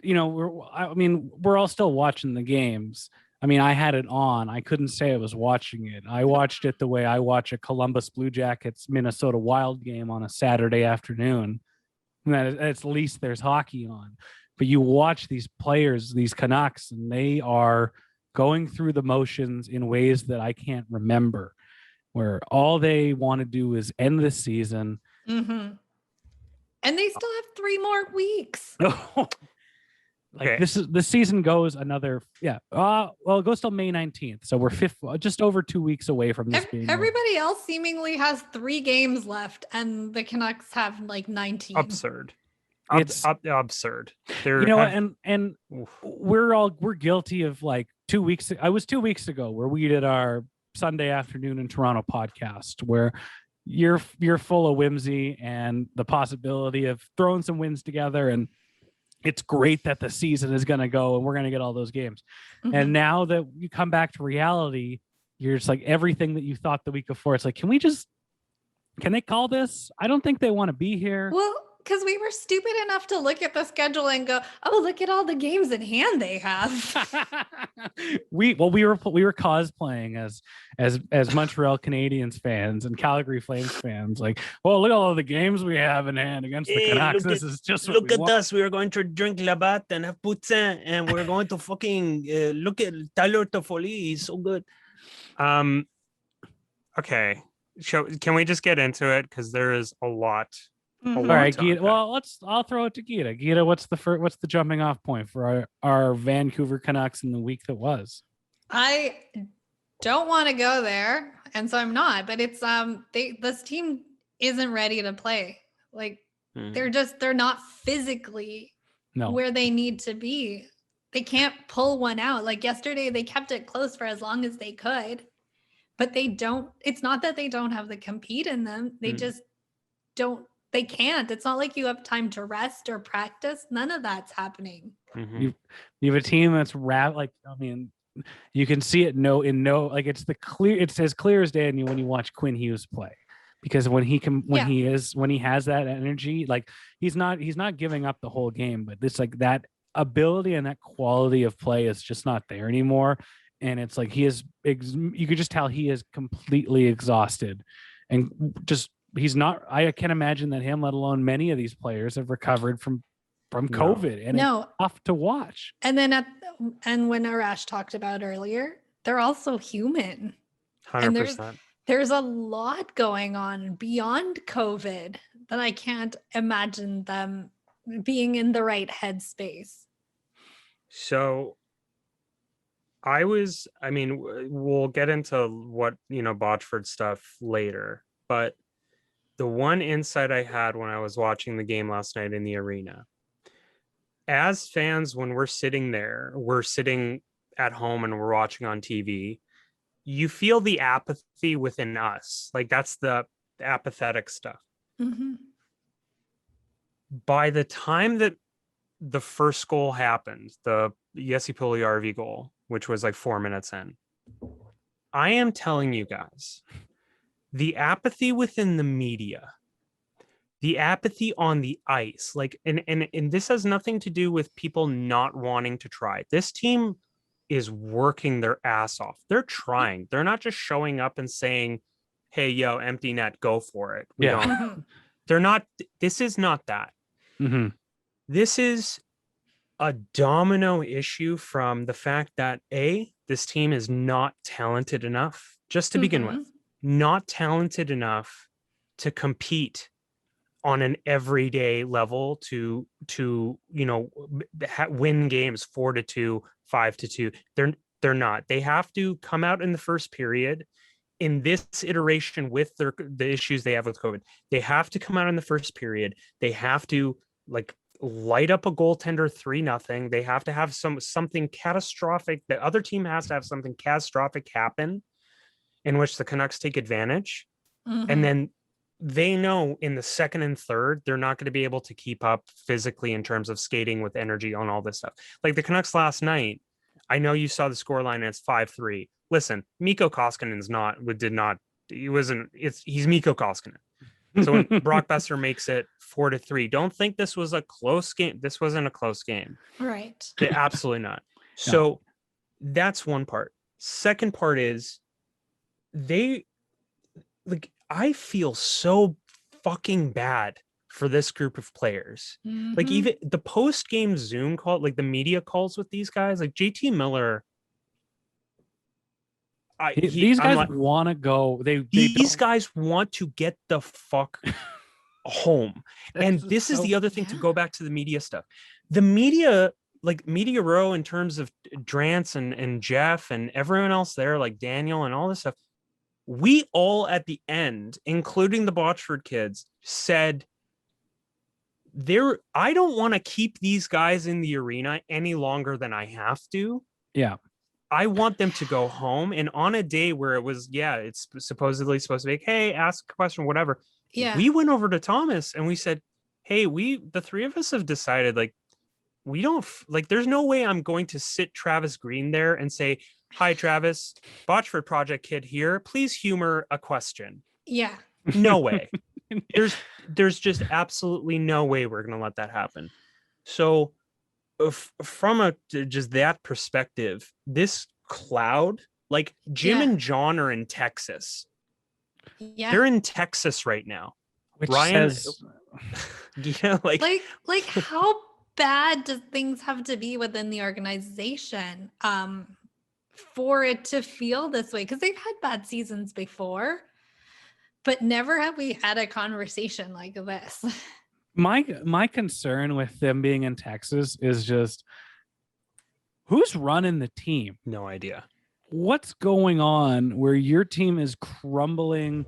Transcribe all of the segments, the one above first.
we're all still watching the games. I mean, I had it on. I couldn't say I was watching it. I watched it the way I watch a Columbus Blue Jackets Minnesota Wild game on a Saturday afternoon. And that at least there's hockey on. But you watch these players, these Canucks, and they are going through the motions in ways that I can't remember, where all they want to do is end the season. Mm-hmm. And they still have 3 more weeks. The season goes another it goes till May 19th, so we're just over 2 weeks away from this being everybody else seemingly has 3 games left, and the Canucks have like 19. Absurd. It's absurd. And we're guilty of like 2 weeks. I was 2 weeks ago where we did our Sunday afternoon in Toronto podcast, where you're full of whimsy and the possibility of throwing some wins together, and it's great that the season is going to go and we're going to get all those games. Mm-hmm. And now that you come back to reality, you're just like, everything that you thought the week before, it's like, can they call this? I don't think they want to be here. Well, because we were stupid enough to look at the schedule and go, oh, look at all the games in hand they have. we were cosplaying as Montreal Canadiens fans and Calgary Flames fans, like, oh, look at all the games we have in hand against the Canucks. This is just look at us. We are going to drink Labatt and have poutine, and we're going to fucking look at Tyler Toffoli. He's so good. Okay, can we just get into it, because there is a lot. All right, Gita. Well, I'll throw it to Gita. Gita, what's the jumping off point for our Vancouver Canucks in the week that was? I don't want to go there, and so I'm not. But it's this team isn't ready to play. Like they're not physically where they need to be. They can't pull one out. Like yesterday, they kept it close for as long as they could, but they don't. It's not that they don't have the compete in them. They just don't. They can't. It's not like you have time to rest or practice. None of that's happening. Mm-hmm. You have a team that's you can see it it's as clear as day when you watch Quinn Hughes play, because when he has that energy, like he's not giving up the whole game, but it's like that ability and that quality of play is just not there anymore. And it's like you could just tell he is completely exhausted, and just he's not. I can't imagine that him, let alone many of these players, have recovered from COVID, and it's tough to watch. And then and when Arash talked about earlier, they're also human. 100%. And there's a lot going on beyond COVID that I can't imagine them being in the right headspace. So we'll get into what, Botchford stuff later, but the one insight I had when I was watching the game last night in the arena, as fans, when we're sitting at home and we're watching on TV, you feel the apathy within us. Like that's the apathetic stuff. Mm-hmm. By the time that the first goal happened, the Jesse Puljujarvi goal, which was like 4 minutes in, I am telling you guys, the apathy within the media, the apathy on the ice, like, and this has nothing to do with people not wanting to try. This team is working their ass off. They're trying. They're not just showing up and saying, hey, yo, empty net, go for it. They're not. This is not that. Mm-hmm. This is a domino issue from the fact that this team is not talented enough, just to begin with. Not talented enough to compete on an everyday level to win games 4-2, 5-2. They're not. They have to come out in the first period in this iteration with the issues they have with COVID. They have to come out in the first period. They have to light up a goaltender 3-0. They have to have something catastrophic. The other team has to have something catastrophic happen in which the Canucks take advantage. Mm-hmm. And then they know in the second and third, they're not going to be able to keep up physically in terms of skating with energy on all this stuff. Like the Canucks last night, I know you saw the scoreline and it's 5-3. Listen, Mikko Koskinen he's Mikko Koskinen. So when Brock Besser makes it 4-3, don't think this was a close game. This wasn't a close game. Right. Absolutely not. So that's one part. Second part is I feel so fucking bad for this group of players. Like even the post-game Zoom call, like the media calls with these guys, like JT Miller. These guys want to go. These guys want to get the fuck home. And this is the other thing, to go back to the media stuff. The media, like Media Row, in terms of Drance and Jeff and everyone else there, like Daniel and all this stuff, we all at the end, including the Botchford kids, said, I don't want to keep these guys in the arena any longer than I have to. Yeah. I want them to go home. And on a day where it was, it's supposedly supposed to be, hey, ask a question, whatever. Yeah. We went over to Thomas and we said, hey, the three of us have decided, like, we don't, like, there's no way I'm going to sit Travis Green there and say, hi, Travis, Botchford Project kid here. Please humor a question. Yeah. No way. There's just absolutely no way we're going to let that happen. So from just that perspective, this cloud, like Jim and John are in Texas. Yeah. They're in Texas right now. Which Ryan says, like how bad does things have to be within the organization for it to feel this way? Because they've had bad seasons before, but never have we had a conversation like this. My concern with them being in Texas is just, who's running the team? No idea. What's going on where your team is crumbling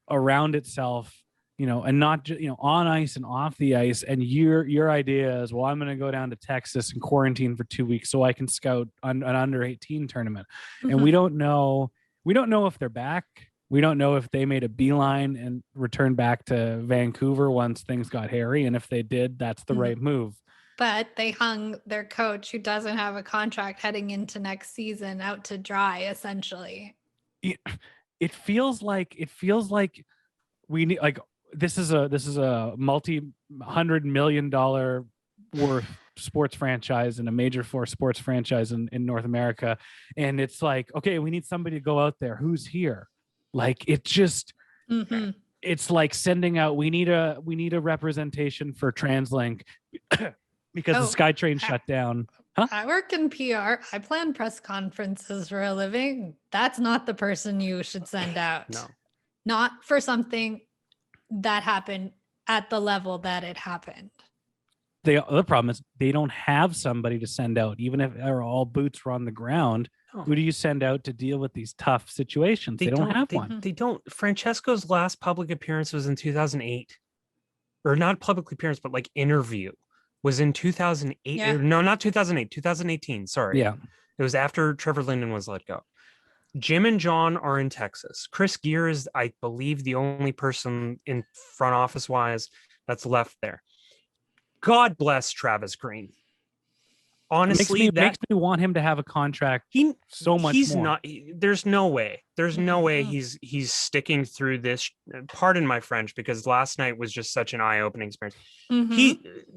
around itself, and not just, on ice and off the ice, and your idea is, well, I'm going to go down to Texas and quarantine for 2 weeks so I can scout an under 18 tournament. And we don't know if they're back. We don't know if they made a beeline and returned back to Vancouver once things got hairy. And if they did, that's the right move. But they hung their coach, who doesn't have a contract heading into next season, out to dry, essentially. It feels like we need, like, this is a multi-$100 million worth sports franchise and a major force sports franchise in North America. And it's like, okay, we need somebody to go out there. Who's here? Like, it just, it's like sending out, we need a representation for TransLink because the SkyTrain shut down. Huh? I work in PR. I plan press conferences for a living. That's not the person you should send out. No. Not for something that happened at the level that it happened. The problem is they don't have somebody to send out, even if all boots were on the ground. Oh. Who do you send out to deal with these tough situations? They don't have one. They don't. Francesco's last public appearance was in 2008, or not public appearance, but like interview was in 2008. Yeah. No, not 2008, 2018. Sorry. Yeah. It was after Trevor Linden was let go. Jim and John are in Texas. Chris Gear is, I believe, the only person in front office wise that's left there. God bless Travis Green. Honestly, makes me want him to have a contract. He's more. Not. There's no way. There's no way he's sticking through this. Pardon my French, because last night was just such an eye-opening experience.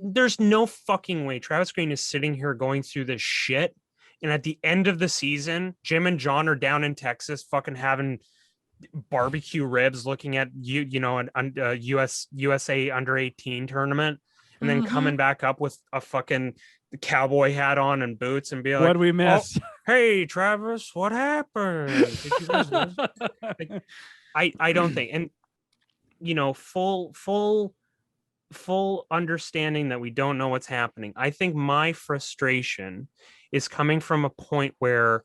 There's no fucking way Travis Green is sitting here going through this shit, and at the end of the season, Jim and John are down in Texas, fucking having barbecue ribs, looking at an USA under 18 tournament, and then coming back up with a fucking cowboy hat on and boots and be like, what did we miss? Oh, hey Travis, what happened? Did you guys like, I don't think, and full understanding that we don't know what's happening. I think my frustration is coming from a point where,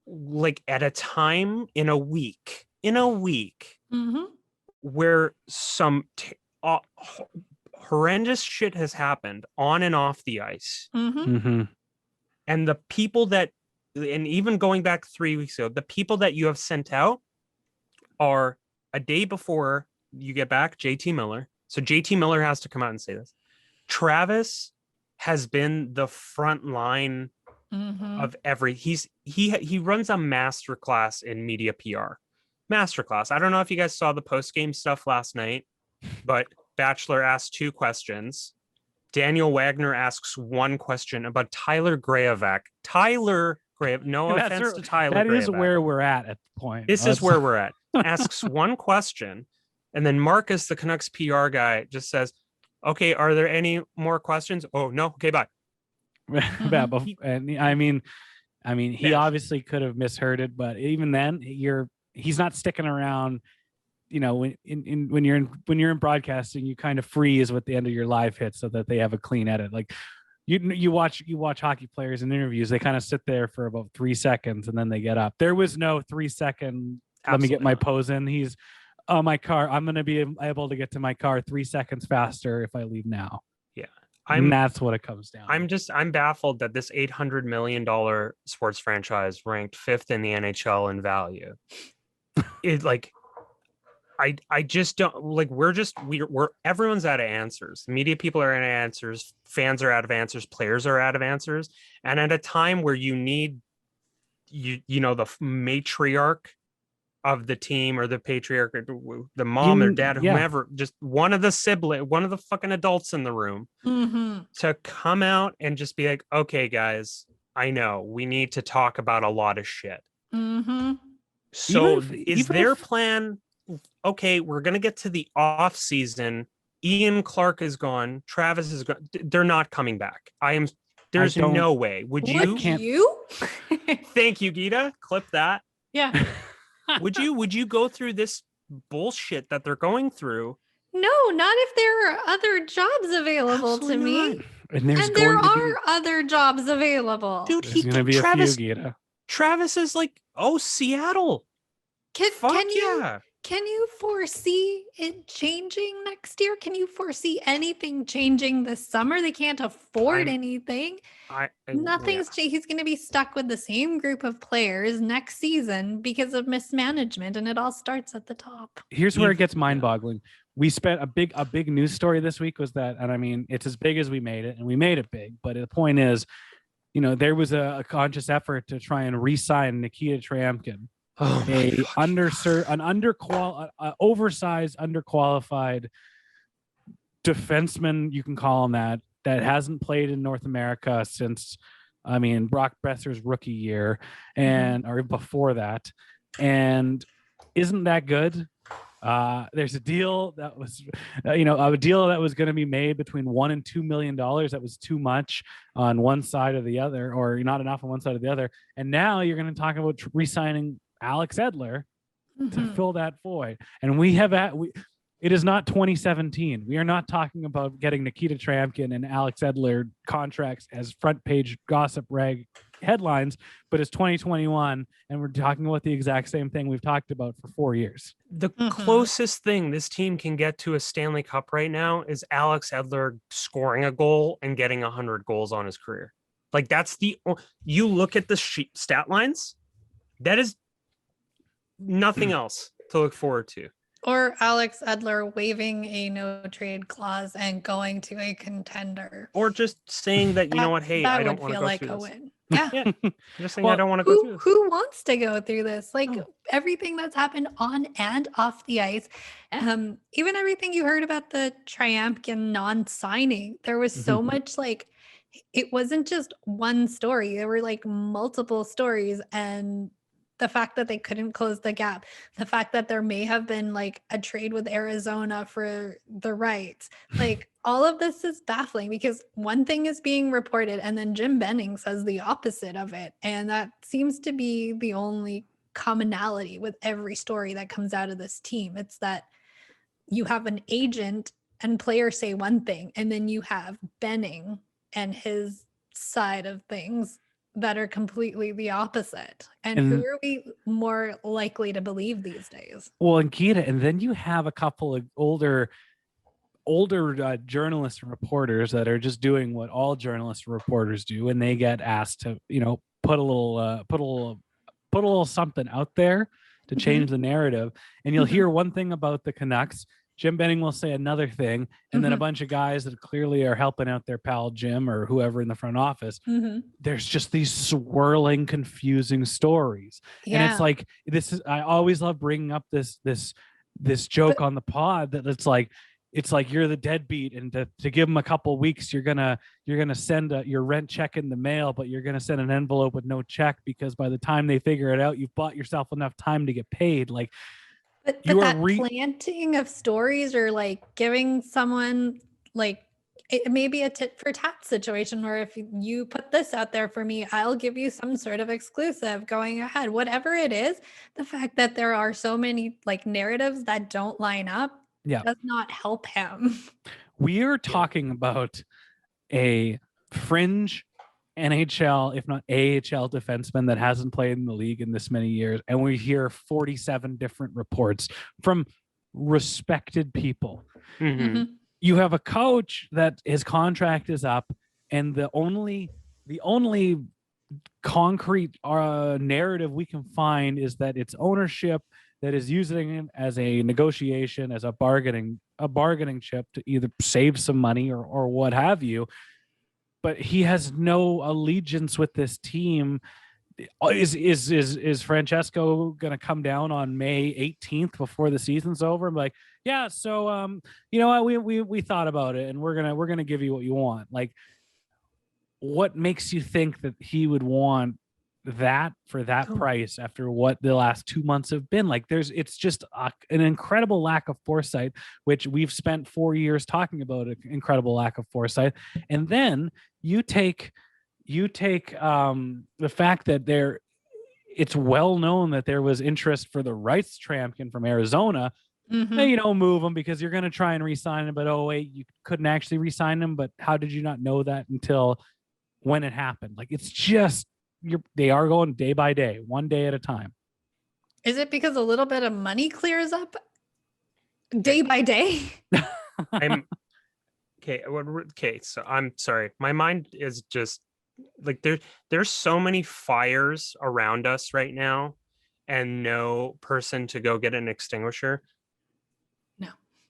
like, at a time in a week where some horrendous shit has happened on and off the ice. And the people that, and even going back 3 weeks ago, the people that you have sent out are, a day before you get back, JT Miller. So JT Miller has to come out and say this. Travis has been the front line of he runs a master class in media PR. masterclass. I don't know if you guys saw the post-game stuff last night, but Bachelor asked 2 questions. Daniel Wagner asks 1 question about Tyler Graovac. No offense to Tyler That Graovac. is where we're at the point. This is where we're at. Asks 1 question, and then Marcus, the Canucks PR guy, just says, "Okay, are there any more questions?" "Oh, no. Okay, bye." And I mean, he obviously could have misheard it, but even then, he's not sticking around. You know, when you're in broadcasting, you kind of freeze with the end of your live hit so that they have a clean edit. Like you watch hockey players in interviews, they kind of sit there for about 3 seconds and then they get up. There was no 3-second. Let me get my pose in. He's, oh, my car. I'm going to be able to get to my car 3 seconds faster if I leave now. Yeah. And that's what it comes down. I'm baffled that this $800 million sports franchise ranked 5th in the NHL in value. It like, I just don't like, we're everyone's out of answers. Media people are out of answers. Fans are out of answers. Players are out of answers. And at a time where you need, the matriarch of the team, or the patriarch, or the mom or dad, whomever, just one of the fucking adults in the room to come out and just be like, okay, guys, I know we need to talk about a lot of shit. So is their plan, okay, we're going to get to the off season. Ian Clark is gone. Travis is gone. They're not coming back. There's no way. Would you? Thank you, Gita. Clip that. Yeah. Would you go through this bullshit that they're going through? No, not if there are other jobs available Absolutely to me. not. And there are other jobs available. Dude, there's going to be Travis, a few, Gita. Travis is like, oh, Seattle. Can you foresee it changing next year? Can you foresee anything changing this summer? They can't afford anything. Nothing's changed. He's going to be stuck with the same group of players next season because of mismanagement, and it all starts at the top. Here's where it gets mind-boggling. We spent a big news story this week was that, and I mean, it's as big as we made it, and we made it big. But the point is, there was a conscious effort to try and re-sign Nikita Triamkin. Oversized, underqualified defenseman, you can call him that hasn't played in North America since, Brock Besser's rookie year or before that. And isn't that good? There's a deal that was, that was going to be made between $1 and $2 million. That was too much on one side or the other, or not enough on one side or the other. And now you're going to talk about re-signing Alex Edler to fill that void. And it is not 2017. We are not talking about getting Nikita Triamkin and Alex Edler contracts as front page gossip rag headlines, but it's 2021 and we're talking about the exact same thing we've talked about for 4 years. The closest thing this team can get to a Stanley Cup right now is Alex Edler scoring a goal and getting 100 goals on his career. Like, that's you look at the stat lines, that is nothing else to look forward to. Or Alex Edler waiving a no trade clause and going to a contender. Or just saying that, you know what, hey, I don't want to go like through a this. win. Yeah. Just saying I don't want to go through this. Who wants to go through this? Like everything that's happened on and off the ice. Even everything you heard about the Triamkin non-signing. There was so much it wasn't just one story. There were multiple stories, and the fact that they couldn't close the gap, the fact that there may have been a trade with Arizona for the rights, all of this is baffling because one thing is being reported and then Jim Benning says the opposite of it. And that seems to be the only commonality with every story that comes out of this team. It's that you have an agent and players say one thing, and then you have Benning and his side of things that are completely the opposite. And who are we more likely to believe these days? Well, and Gita, and then you have a couple of older journalists and reporters that are just doing what all journalists and reporters do, and they get asked to, put a little something out there to change the narrative. And you'll hear one thing about the Canucks, Jim Benning will say another thing, and then a bunch of guys that clearly are helping out their pal Jim or whoever in the front office. There's just these swirling, confusing stories, and it's like this is. I always love bringing up this joke on the pod that it's like you're the deadbeat, and to give them a couple of weeks, you're gonna send your rent check in the mail, but you're gonna send an envelope with no check because by the time they figure it out, you've bought yourself enough time to get paid. Like. But that planting of stories or like giving someone like it may be a tit for tat situation where if you put this out there for me, I'll give you some sort of exclusive going ahead. Whatever it is, the fact that there are so many like narratives that don't line up does not help him. We are talking about a fringe NHL, if not AHL defenseman that hasn't played in the league in this many years. And we hear 47 different reports from respected people. You have a coach that his contract is up, and the only concrete narrative we can find is that it's ownership that is using him as a negotiation, as a bargaining chip to either save some money or what have you. But he has no allegiance with this team. Is Francesco going to come down on May 18th before the season's over? I'm like, yeah. So, you know what? We thought about it, and we're gonna give you what you want. Like, what makes you think that he would want that for that price after what the last 2 months have been? Like, it's just an incredible lack of foresight, which we've spent 4 years talking about, an incredible lack of foresight. And then you take the fact that it's well known that there was interest for the rights champion from Arizona. You don't move him because you're going to try and re-sign him, but oh wait, you couldn't actually re-sign him. But how did you not know that until when it happened? Like, it's just they are going day by day, one day at a time. Is it because a little bit of money clears up day by day? So I'm sorry. My mind is just like there's so many fires around us right now and no person to go get an extinguisher. No.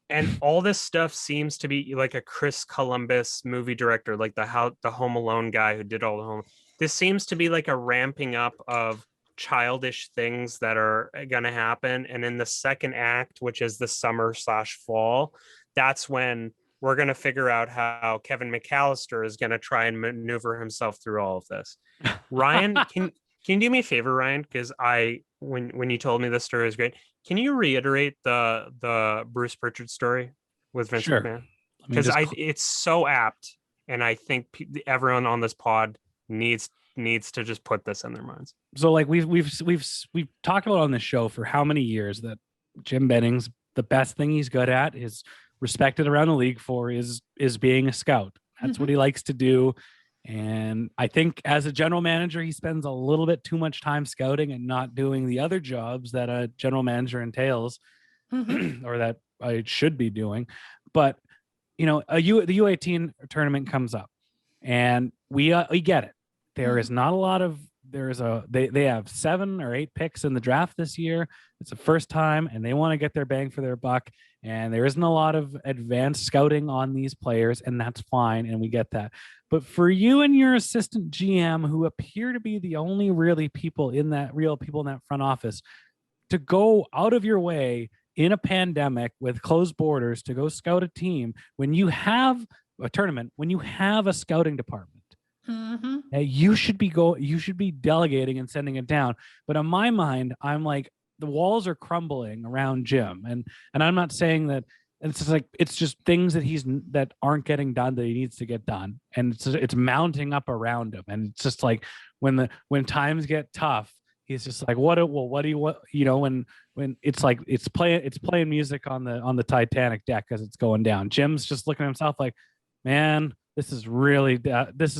And all this stuff seems to be like a Chris Columbus movie director, like the Home Alone guy who did all the home. This seems to be like a ramping up of childish things that are going to happen. And in the second act, which is the summer/fall, that's when we're going to figure out how Kevin McAllister is going to try and maneuver himself through all of this. Ryan, can you do me a favor, Ryan? Because when you told me this story was great, can you reiterate the Bruce Pritchard story with Vince McMahon? Because it's so apt, and I think everyone on this pod needs to just put this in their minds. So like we've talked about on this show for how many years that Jim Benning's the best thing he's good at, is respected around the league for, is being a scout. That's what he likes to do. And I think as a general manager, he spends a little bit too much time scouting and not doing the other jobs that a general manager entails, or that I should be doing. But you know, the U18 tournament comes up, and we get it. There is not a lot of they have 7 or 8 picks in the draft this year. It's the first time, and they want to get their bang for their buck. And there isn't a lot of advanced scouting on these players, and that's fine, and we get that. But for you and your assistant GM, who appear to be the only real people in that front office, to go out of your way in a pandemic with closed borders to go scout a team when you have a tournament, when you have a scouting department, you should be delegating and sending it down. But in my mind, I'm like, the walls are crumbling around Jim, and I'm not saying that. It's just things that aren't getting done that he needs to get done, and it's mounting up around him. And it's just like when times get tough, he's just like, what do you want? You know, when it's like it's playing music on the Titanic deck as it's going down. Jim's just looking at himself like, man, this is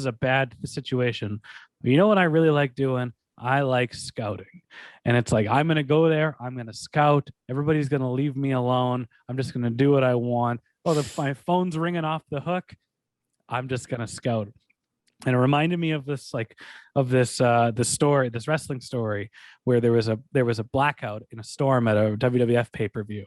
a bad situation. But you know what I really like doing? I like scouting. And it's like, I'm going to go there. I'm going to scout. Everybody's going to leave me alone. I'm just going to do what I want. Oh, my phone's ringing off the hook. I'm just going to scout. And it reminded me of this wrestling story where there was a blackout in a storm at a WWF pay-per-view.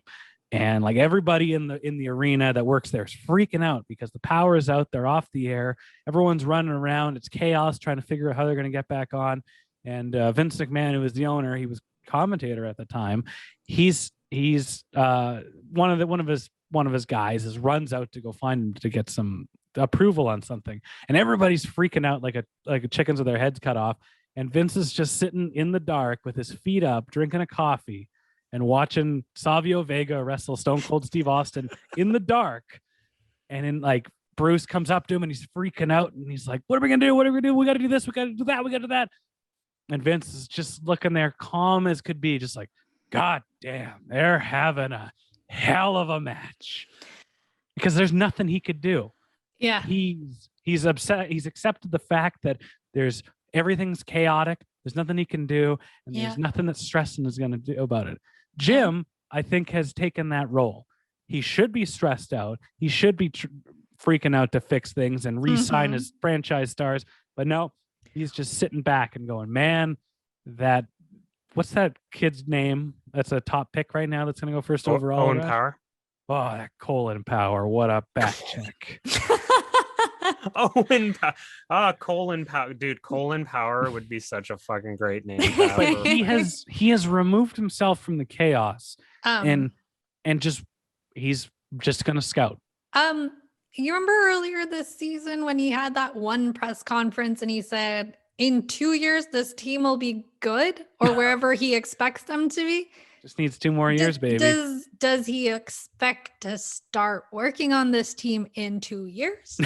And like everybody in the arena that works there is freaking out because the power is out. They're off the air. Everyone's running around. It's chaos trying to figure out how they're going to get back on. And Vince McMahon, who was the owner, he was commentator at the time. He's one of his guys runs out to go find him to get some approval on something. And everybody's freaking out like a chickens with their heads cut off. And Vince is just sitting in the dark with his feet up, drinking a coffee and watching Savio Vega wrestle Stone Cold Steve Austin in the dark. And then like Bruce comes up to him and he's freaking out and he's like, what are we gonna do? What are we gonna do? We gotta do this, we gotta do that, we gotta do that. And Vince is just looking there calm as could be, just like, God damn, they're having a hell of a match. Because there's nothing he could do. Yeah. He's upset. He's accepted the fact that everything's chaotic. There's nothing he can do, and there's nothing that Stresson is going to do about it. Jim, I think, has taken that role. He should be stressed out. He should be freaking out to fix things and re-sign his franchise stars. But no, he's just sitting back and going, man, what's that kid's name? That's a top pick right now. That's going to go first overall. Owen Power. Oh, that Colin Power. What a back check. Owen Colin Power. Dude, Colin Power would be such a fucking great name. But he has removed himself from the chaos and he's just gonna scout. You remember earlier this season when he had that one press conference and he said in 2 years this team will be good, or wherever he expects them to be? Just needs 2 more years, baby. Does he expect to start working on this team in 2 years?